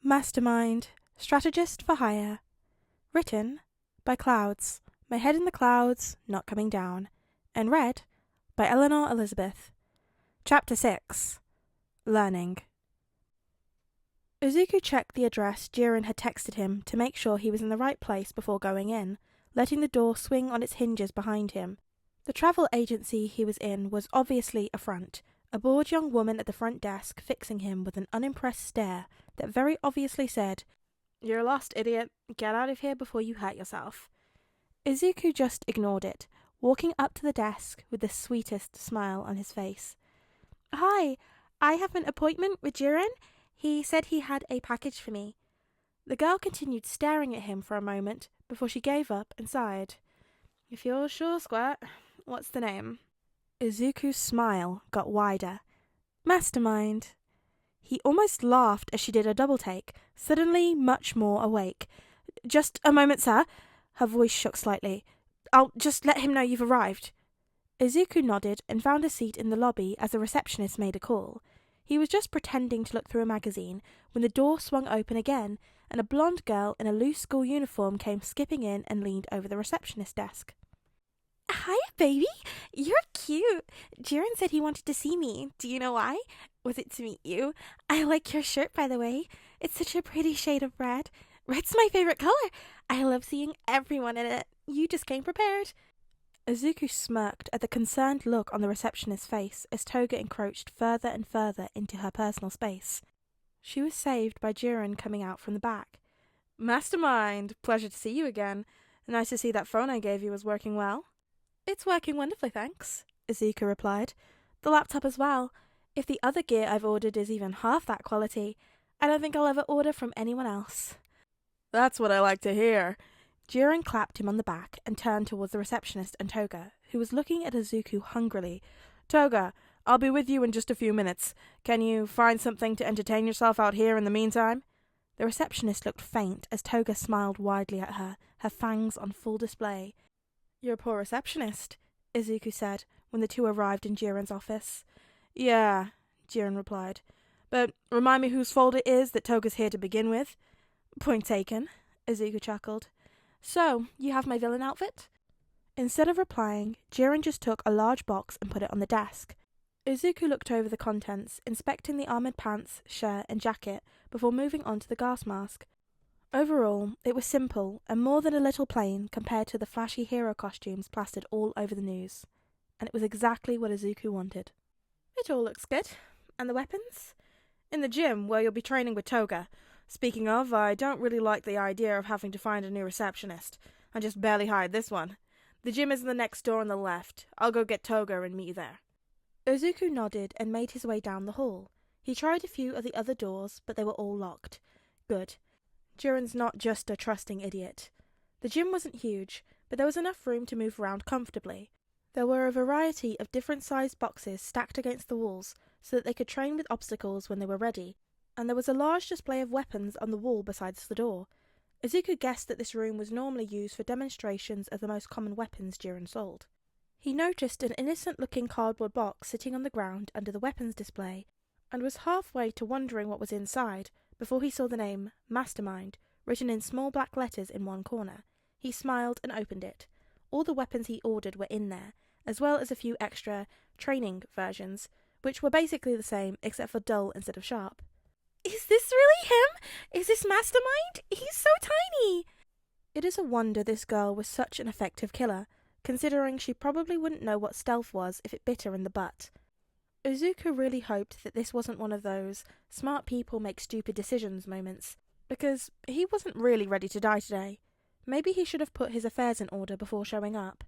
Mastermind, Strategist for Hire. Written by Clouds, My Head in the Clouds, Not Coming Down. And read by Eleanor Elizabeth. Chapter 6. Learning. Izuku checked the address Jiren had texted him to make sure he was in the right place before going in, letting the door swing on its hinges behind him. The travel agency he was in was obviously a front, a bored young woman at the front desk fixing him with an unimpressed stare that very obviously said, "You're lost, idiot. Get out of here before you hurt yourself." Izuku just ignored it, walking up to the desk with the sweetest smile on his face. "Hi, I have an appointment with Jiren. He said he had a package for me." The girl continued staring at him for a moment before she gave up and sighed. "If you're sure, Squirt. What's the name?" Izuku's smile got wider. "Mastermind." He almost laughed as she did a double take, suddenly much more awake. "Just a moment, sir." Her voice shook slightly. "I'll just let him know you've arrived." Izuku nodded and found a seat in the lobby as the receptionist made a call. He was just pretending to look through a magazine when the door swung open again, and a blonde girl in a loose school uniform came skipping in and leaned over the receptionist desk. "Hiya, baby. You're cute. Jiren said he wanted to see me. Do you know why? Was it to meet you? I like your shirt, by the way. It's such a pretty shade of red. Red's my favorite color. I love seeing everyone in it. You just came prepared." Izuku smirked at the concerned look on the receptionist's face as Toga encroached further and further into her personal space. She was saved by Jiren coming out from the back. "Mastermind, pleasure to see you again. Nice to see that phone I gave you was working well." "It's working wonderfully, thanks," Izuku replied. "The laptop as well. If the other gear I've ordered is even half that quality, I don't think I'll ever order from anyone else." "That's what I like to hear." Jiren clapped him on the back and turned towards the receptionist and Toga, who was looking at Izuku hungrily. "Toga, I'll be with you in just a few minutes. Can you find something to entertain yourself out here in the meantime?" The receptionist looked faint as Toga smiled widely at her, her fangs on full display. "You're a poor receptionist," Izuku said when the two arrived in Jiren's office. "Yeah," Jiren replied. "But remind me whose fault it is that Toga's here to begin with." "Point taken," Izuku chuckled. "So, you have my villain outfit?" Instead of replying, Jiren just took a large box and put it on the desk. Izuku looked over the contents, inspecting the armoured pants, shirt and jacket before moving on to the gas mask. Overall, it was simple and more than a little plain compared to the flashy hero costumes plastered all over the news. And it was exactly what Izuku wanted. "It all looks good. And the weapons?" "In the gym, where you'll be training with Toga. Speaking of, I don't really like the idea of having to find a new receptionist. I just barely hired this one. The gym is in the next door on the left. I'll go get Toga and meet you there." Izuku nodded and made his way down the hall. He tried a few of the other doors, but they were all locked. Good. Jiren's not just a trusting idiot. The gym wasn't huge, but there was enough room to move around comfortably. There were a variety of different sized boxes stacked against the walls so that they could train with obstacles when they were ready, and there was a large display of weapons on the wall besides the door. Izuku guessed that this room was normally used for demonstrations of the most common weapons Jiren sold. He noticed an innocent-looking cardboard box sitting on the ground under the weapons display, and was halfway to wondering what was inside before he saw the name Mastermind written in small black letters in one corner. He smiled and opened it. All the weapons he ordered were in there, as well as a few extra training versions, which were basically the same except for dull instead of sharp. "Is this really him? Is this Mastermind? He's so tiny!" It is a wonder this girl was such an effective killer, considering she probably wouldn't know what stealth was if it bit her in the butt. Izuku really hoped that this wasn't one of those smart people make stupid decisions moments, because he wasn't really ready to die today. Maybe he should have put his affairs in order before showing up.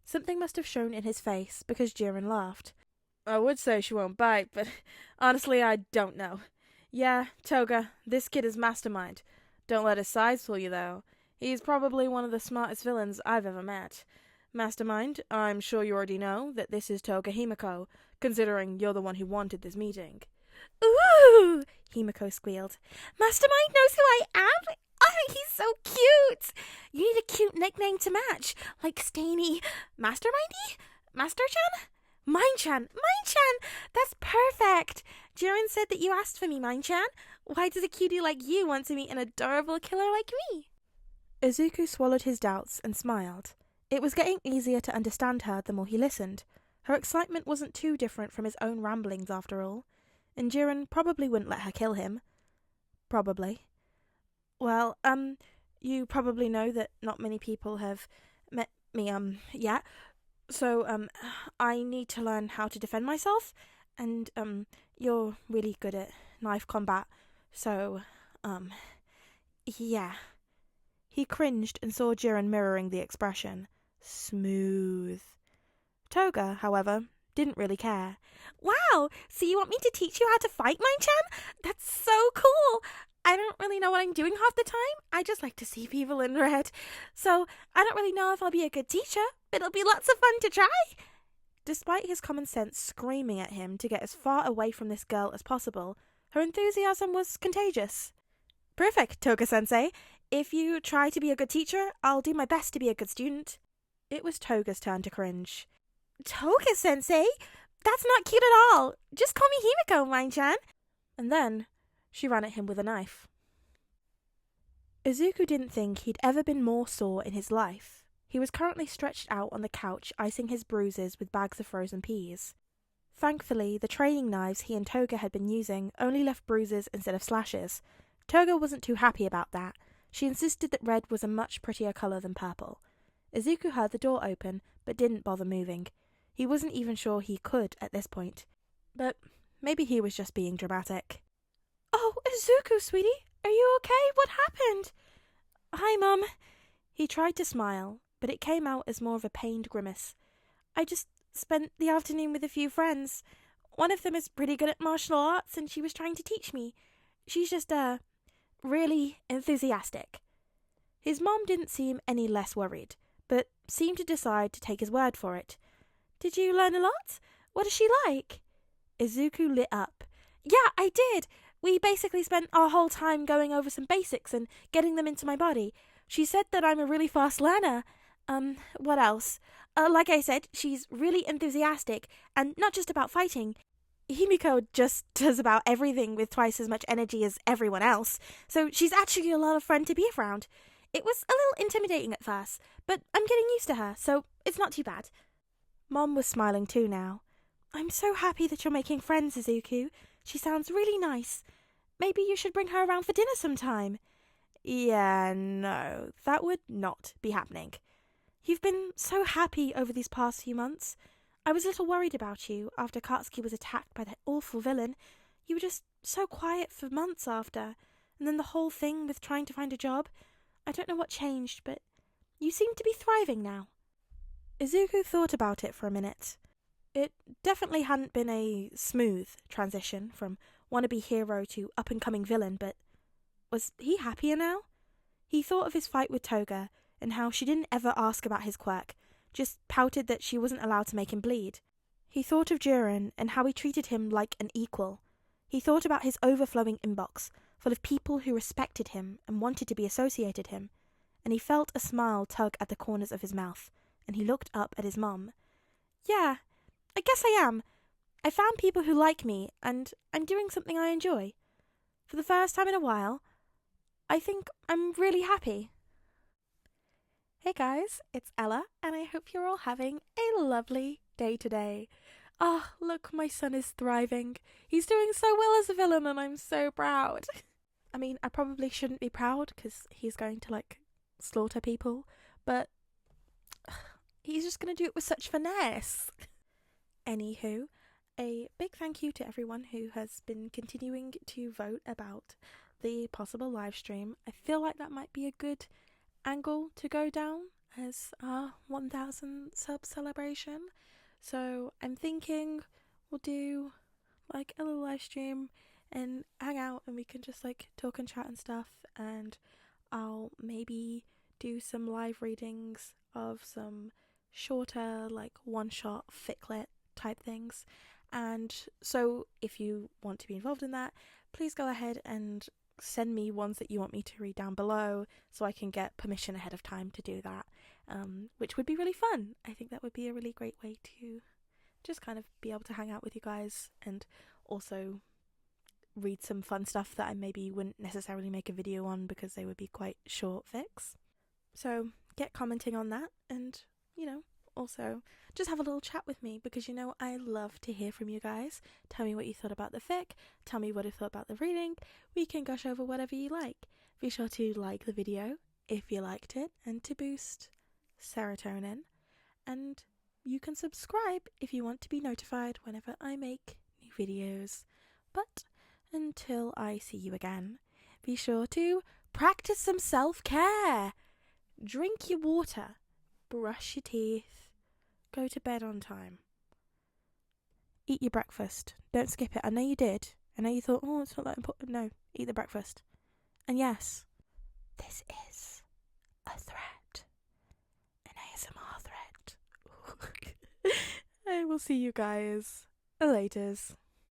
Something must have shown in his face because Jiren laughed. "I would say she won't bite, but honestly I don't know. Yeah, Toga, this kid is Mastermind. Don't let his size fool you, though. He's probably one of the smartest villains I've ever met. Mastermind, I'm sure you already know that this is Toga Himiko, considering you're the one who wanted this meeting." "Ooh!" Himiko squealed. "Mastermind knows who I am? Oh, he's so cute! You need a cute nickname to match, like Stainy. Mastermindy? Master-chan? Mine-chan! Mine-chan! That's perfect! Jiren said that you asked for me, Mine-chan. Why does a cutie like you want to meet an adorable killer like me? Izuku swallowed his doubts and smiled. It was getting easier to understand her the more he listened. Her excitement wasn't too different from his own ramblings after all. And Jiren probably wouldn't let her kill him. Probably. Well, you probably know that not many people have met me, yet. So, I need to learn how to defend myself. And, you're really good at knife combat. So, yeah. He cringed and saw Jiren mirroring the expression. Smooth. Toga, however, didn't really care. Wow, so you want me to teach you how to fight, Mine-chan? That's so cool! I don't really know what I'm doing half the time. I just like to see people in red. So I don't really know if I'll be a good teacher, but it'll be lots of fun to try. Despite his common sense screaming at him to get as far away from this girl as possible, her enthusiasm was contagious. Perfect, Toga-sensei. If you try to be a good teacher, I'll do my best to be a good student. It was Toga's turn to cringe. Toga-sensei? That's not cute at all. Just call me Himiko, Mine-chan. And then she ran at him with a knife. Izuku didn't think he'd ever been more sore in his life. He was currently stretched out on the couch, icing his bruises with bags of frozen peas. Thankfully, the training knives he and Toga had been using only left bruises instead of slashes. Toga wasn't too happy about that. She insisted that red was a much prettier colour than purple. Izuku heard the door open, but didn't bother moving. He wasn't even sure he could at this point. But maybe he was just being dramatic. Oh, Izuku, sweetie, are you okay? What happened? Hi, Mum. He tried to smile, but it came out as more of a pained grimace. I just spent the afternoon with a few friends. One of them is pretty good at martial arts, and she was trying to teach me. She's just, really enthusiastic. His mom didn't seem any less worried, but seemed to decide to take his word for it. Did you learn a lot? What is she like? Izuku lit up. Yeah, I did. We basically spent our whole time going over some basics and getting them into my body. She said that I'm a really fast learner. What else? Like I said, she's really enthusiastic, and not just about fighting. Himiko just does about everything with twice as much energy as everyone else, so she's actually a lot of fun to be around. It was a little intimidating at first, but I'm getting used to her, so it's not too bad. Mom was smiling too now. I'm so happy that you're making friends, Izuku. She sounds really nice. Maybe you should bring her around for dinner sometime. Yeah, no, that would not be happening. You've been so happy over these past few months. I was a little worried about you after Katsuki was attacked by that awful villain. You were just so quiet for months after, and then the whole thing with trying to find a job. I don't know what changed, but you seem to be thriving now. Izuku thought about it for a minute. It definitely hadn't been a smooth transition from wannabe hero to up-and-coming villain, but was he happier now? He thought of his fight with Toga and how she didn't ever ask about his quirk, just pouted that she wasn't allowed to make him bleed. He thought of Jiren and how he treated him like an equal. He thought about his overflowing inbox, full of people who respected him and wanted to be associated him, and he felt a smile tug at the corners of his mouth, and he looked up at his mum. Yeah, I guess I am. I found people who like me, and I'm doing something I enjoy. For the first time in a while, I think I'm really happy. Hey guys, it's Ella, and I hope you're all having a lovely day today. Ah, look, my son is thriving. He's doing so well as a villain, and I'm so proud. I mean, I probably shouldn't be proud, because he's going to, slaughter people, but he's just going to do it with such finesse. Anywho, a big thank you to everyone who has been continuing to vote about the possible live stream. I feel like that might be a good angle to go down as our 1000 sub celebration. So I'm thinking we'll do a little live stream and hang out, and we can just talk and chat and stuff, and I'll maybe do some live readings of some shorter one-shot fic-lit type things. And so if you want to be involved in that, please go ahead and send me ones that you want me to read down below so I can get permission ahead of time to do that, which would be really fun. I think that would be a really great way to just kind of be able to hang out with you guys and also read some fun stuff that I maybe wouldn't necessarily make a video on because they would be quite short fics. So get commenting on that, and, you know, also just have a little chat with me, because, you know, I love to hear from you guys. Tell me what you thought about the fic, tell me what you thought about the reading. We can gush over whatever you like. Be sure to like the video if you liked it, and to boost serotonin, and you can subscribe if you want to be notified whenever I make new videos. But until I see you again, be sure to practice some self-care. Drink your water, brush your teeth, go to bed on time. Eat your breakfast. Don't skip it. I know you did. I know you thought, oh, it's not that important. No, eat the breakfast. And yes, this is a threat. An ASMR threat. I will see you guys later.